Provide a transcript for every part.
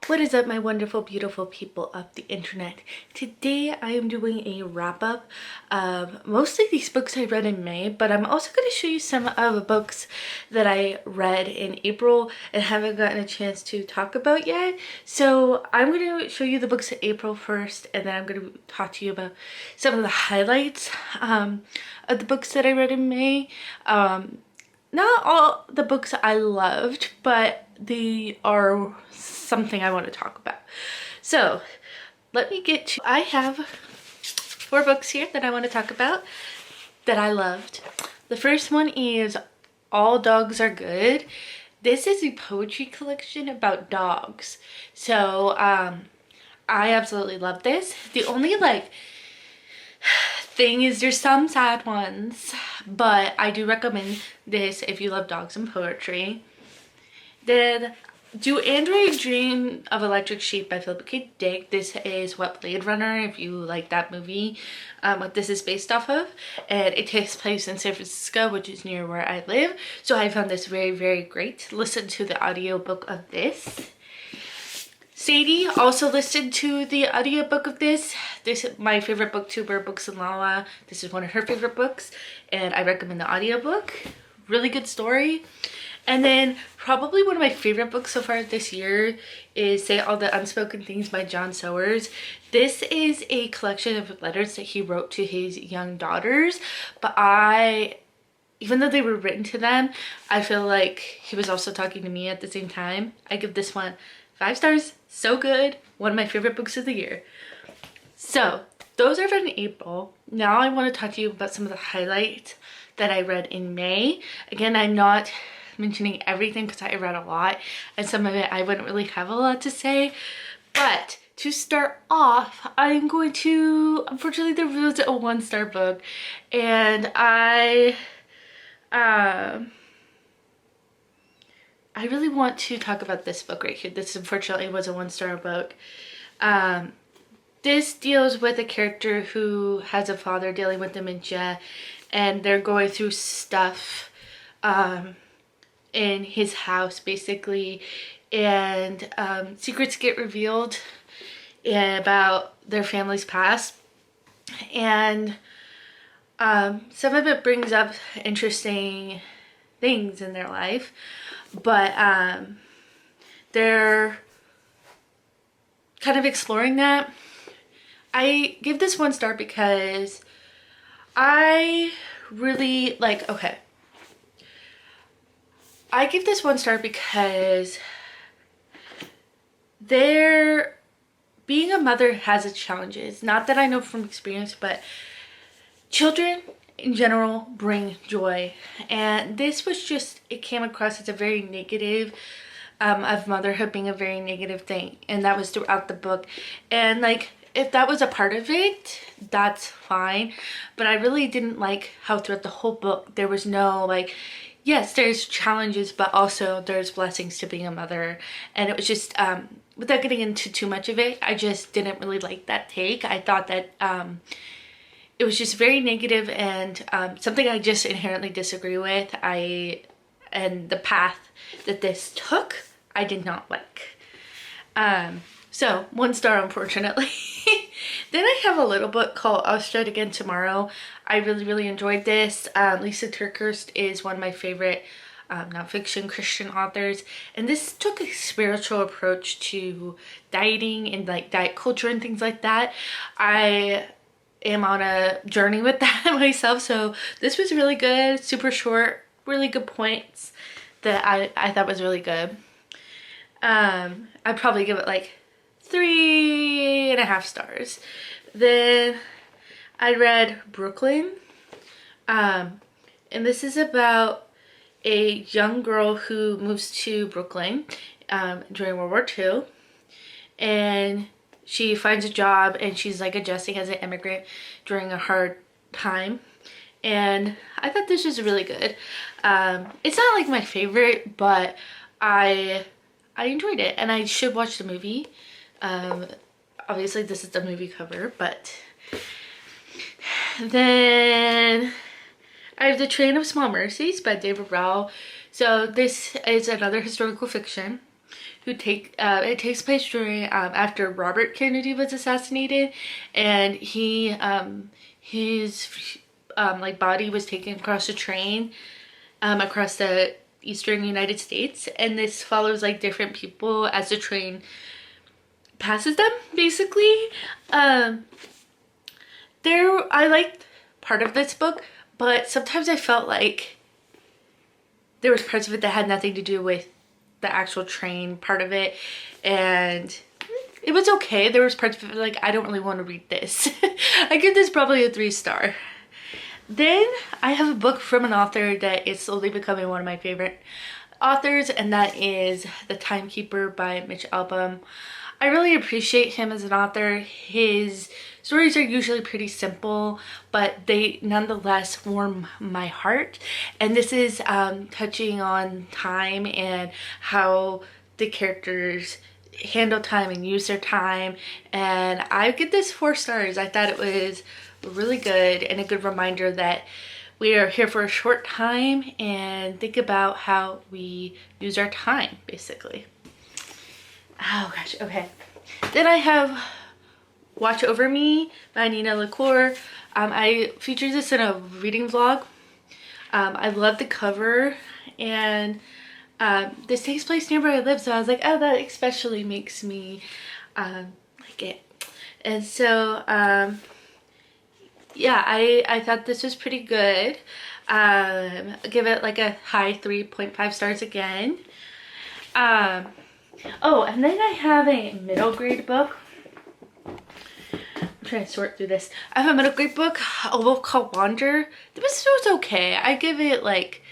What is up, my wonderful, beautiful people of the internet? Today I am doing a wrap-up of mostly these books I read in May, but I'm also going to show you some of the books that I read in April and haven't gotten a chance to talk about yet. So I'm going to show you the books in April first, and then I'm going to talk to you about some of the highlights of the books that I read in May. Not all the books I loved, but they are something I want to talk about. So let me get to, I have 4 books here that I want to talk about that I loved. The first one is All Dogs Are Good. This is a poetry collection about dogs. So I absolutely love this. The only thing is there's some sad ones, but I do recommend this if you love dogs and poetry. Then Do Android Dream of Electric Sheep by Philip K. Dick. This is what Blade Runner, if you like that movie, what this is based off of. And it takes place in San Francisco, which is near where I live. So I found this very, very great. Listen to the audiobook of this. Sadie also listened to the audiobook of this. This is my favorite booktuber, Books and Lala. This is one of her favorite books, and I recommend the audiobook. Really good story. And then probably one of my favorite books so far this year is Say All the Unspoken Things by John Sowers. This is a collection of letters that he wrote to his young daughters, but even though they were written to them, I feel like he was also talking to me at the same time. I give this one 5 stars. So good. One of my favorite books of the year. So those are from April. Now I want to talk to you about some of the highlights that I read in May. Again, I'm not mentioning everything because I read a lot, and some of it I wouldn't really have a lot to say. But to start off, I'm going to, unfortunately there was a 1-star book, and I really want to talk about this book right here. This unfortunately was a 1-star book. This deals with a character who has a father dealing with dementia, and they're going through stuff in his house basically, and secrets get revealed about their family's past, and some of it brings up interesting things in their life, but they're kind of exploring that. I give this 1 star because I really I give this 1 star because being a mother has its challenges. Not that I know from experience, but children in general bring joy, and this was just, it came across as a very negative of motherhood being a very negative thing, and that was throughout the book. And if that was a part of it, that's fine, but I really didn't like how throughout the whole book there was no yes, there's challenges, but also there's blessings to being a mother. And it was just without getting into too much of it, I just didn't really like that take. I thought that it was just very negative, and something I just inherently disagree with. And the path that this took, I did not like. So 1 star, unfortunately. Then I have a little book called I'll Strike Again Tomorrow. I really, really enjoyed this. Lisa TerKeurst is one of my favorite nonfiction Christian authors, and this took a spiritual approach to dieting and diet culture and things like that. I am on a journey with that myself, so this was really good. Super short, really good points that I thought was really good. I'd probably give it 3.5 stars. Then I read Brooklyn, and this is about a young girl who moves to Brooklyn during World War II, and she finds a job, and she's adjusting as an immigrant during a hard time. And I thought this was really good. It's not my favorite, but I enjoyed it, and I should watch the movie. Obviously this is the movie cover, but then I have The Train of Small Mercies by David Rowell. So this is another historical fiction. it takes place during after Robert Kennedy was assassinated, and his like body was taken across a train across the eastern United States, and this follows like different people as the train passes them, basically. I liked part of this book, but sometimes I felt like there was parts of it that had nothing to do with the actual train part of it, and it was okay. There was parts of it like, I don't really want to read this. I give this probably a 3-star. Then I have a book from an author that is slowly becoming one of my favorite authors, and that is The Timekeeper by Mitch Albom. I really appreciate him as an author. His stories are usually pretty simple, but they nonetheless warm my heart. And this is touching on time and how the characters handle time and use their time. And I give this 4 stars. I thought it was really good and a good reminder that we are here for a short time, and think about how we use our time, basically. Oh gosh, okay. Then I have Watch Over Me by Nina LaCour. I featured this in a reading vlog. I love the cover, and this takes place near where I live, so I was like, oh, that especially makes me like it. And so yeah, I thought this was pretty good. Give it like a high 3.5 stars again. Oh, and then I have a middle grade book. I'm trying to sort through this. I have a middle grade book, a book called Wander. This was okay. I give it like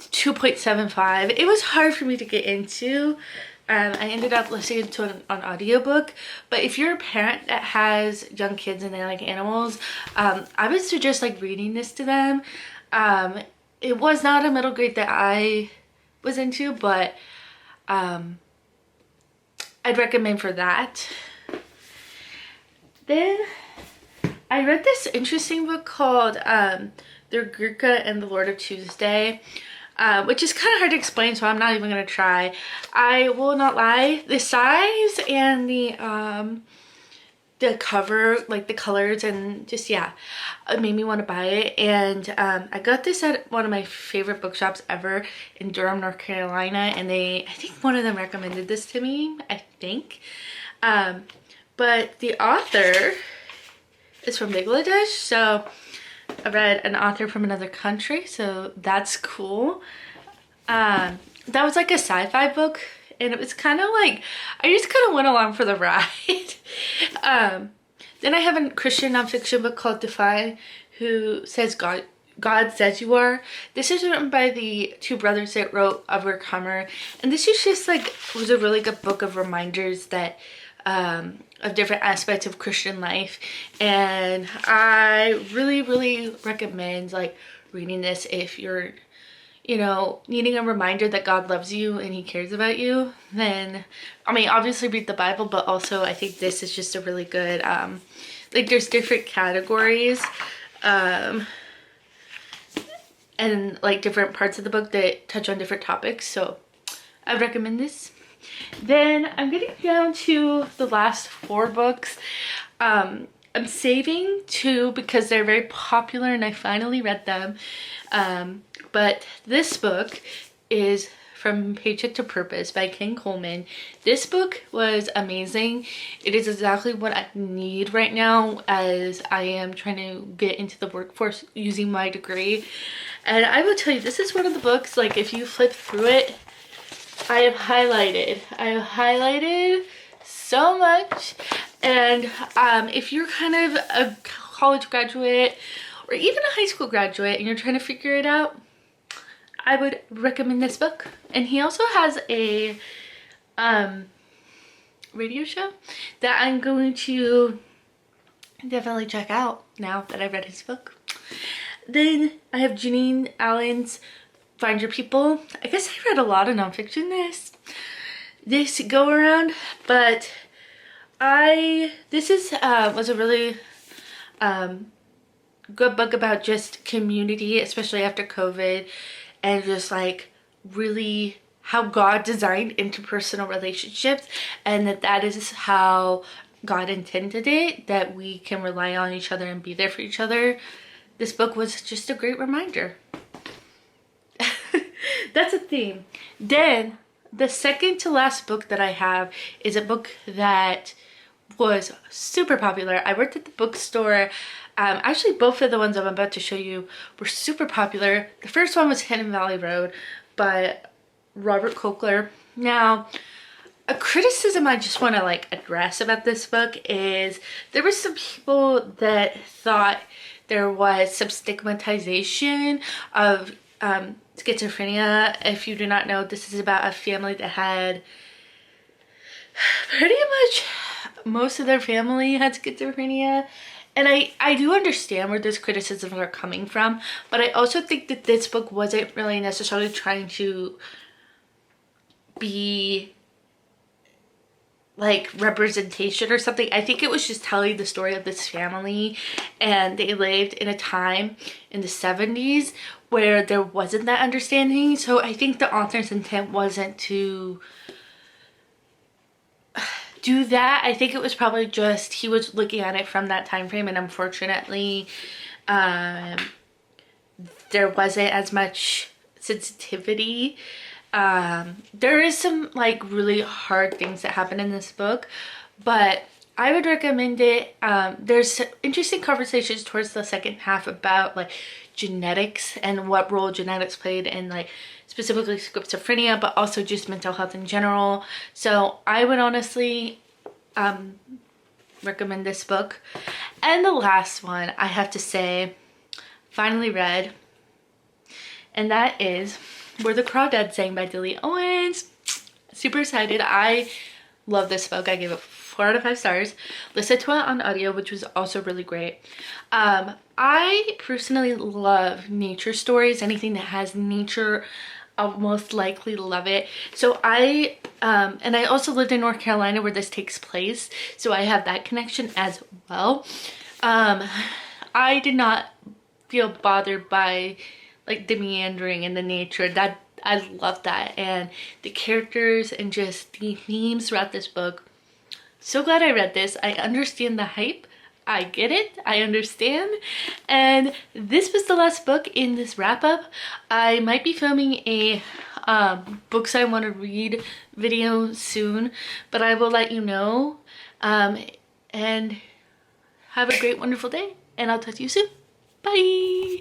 2.75. It was hard for me to get into. I ended up listening to an audiobook, but if you're a parent that has young kids and they like animals, I would suggest like reading this to them. It was not a middle grade that I was into, but I'd recommend for that. Then I read this interesting book called The Gurkha and the Lord of Tuesday, which is kind of hard to explain, so I'm not even gonna try. I will not lie, the size and the cover, like the colors, and just, yeah, it made me want to buy it. And I got this at one of my favorite bookshops ever in Durham, North Carolina, and I think one of them recommended this to me, I think. But the author is from Bangladesh, so I read an author from another country, so that's cool. That was like a sci-fi book, and it was kind of like, I just kind of went along for the ride. Then I have a Christian nonfiction book called Defy, Who Says God Says You Are. This is written by the 2 brothers that wrote Overcomer, and this is just like, was a really good book of reminders that of different aspects of Christian life, and I really recommend like reading this if you're, you know, needing a reminder that God loves you and he cares about you. Then, I mean, obviously read the Bible, but also I think this is just a really good, like there's different categories and like different parts of the book that touch on different topics, so I recommend this. Then I'm getting down to the last 4 books. I'm saving 2 because they're very popular and I finally read them. But this book is From Paycheck to Purpose by Ken Coleman. This book was amazing. It is exactly what I need right now as I am trying to get into the workforce using my degree. And I will tell you, this is one of the books, like if you flip through it, I have highlighted so much. And if you're kind of a college graduate or even a high school graduate and you're trying to figure it out, I would recommend this book. And he also has a radio show that I'm going to definitely check out now that I've read his book. Then I have Janine Allen's Find Your People. I guess I read a lot of nonfiction this go around, but this was a really good book about just community, especially after COVID, and just like really how God designed interpersonal relationships, and that is how God intended it, that we can rely on each other and be there for each other. This book was just a great reminder. That's a theme. Then the second to last book that I have is a book that was super popular. I worked at the bookstore. Actually, both of the ones I'm about to show you were super popular. The first one was Hidden Valley Road by Robert Colclough. Now, a criticism I just want to like address about this book is there were some people that thought there was some stigmatization of schizophrenia. If you do not know, this is about a family that had pretty much most of their family had schizophrenia. And I do understand where those criticisms are coming from, but I also think that this book wasn't really necessarily trying to be like representation or something. I think it was just telling the story of this family, and they lived in a time in the 70s where there wasn't that understanding. So I think the author's intent wasn't to do that. I think it was probably just he was looking at it from that time frame, and unfortunately there wasn't as much sensitivity. There is some like really hard things that happen in this book, but I would recommend it. There's interesting conversations towards the second half about like genetics and what role genetics played in like specifically schizophrenia, but also just mental health in general. So I would honestly recommend this book. And the last one I have to say, finally read, and that is Where the Crawdads Sang by Dilly Owens. Super excited. I love this book. I gave it 4 out of 5 stars. Listened to it on audio, which was also really great. I personally love nature stories. Anything that has nature, I'll most likely love it. So and I also lived in North Carolina where this takes place, so I have that connection as well. I did not feel bothered by like the meandering and the nature. That I love that, and the characters and just the themes throughout this book. So glad I read this. I understand the hype. I get it. I understand. And this was the last book in this wrap up. I might be filming a books I want to read video soon, but I will let you know. And have a great, wonderful day, and I'll talk to you soon. Bye.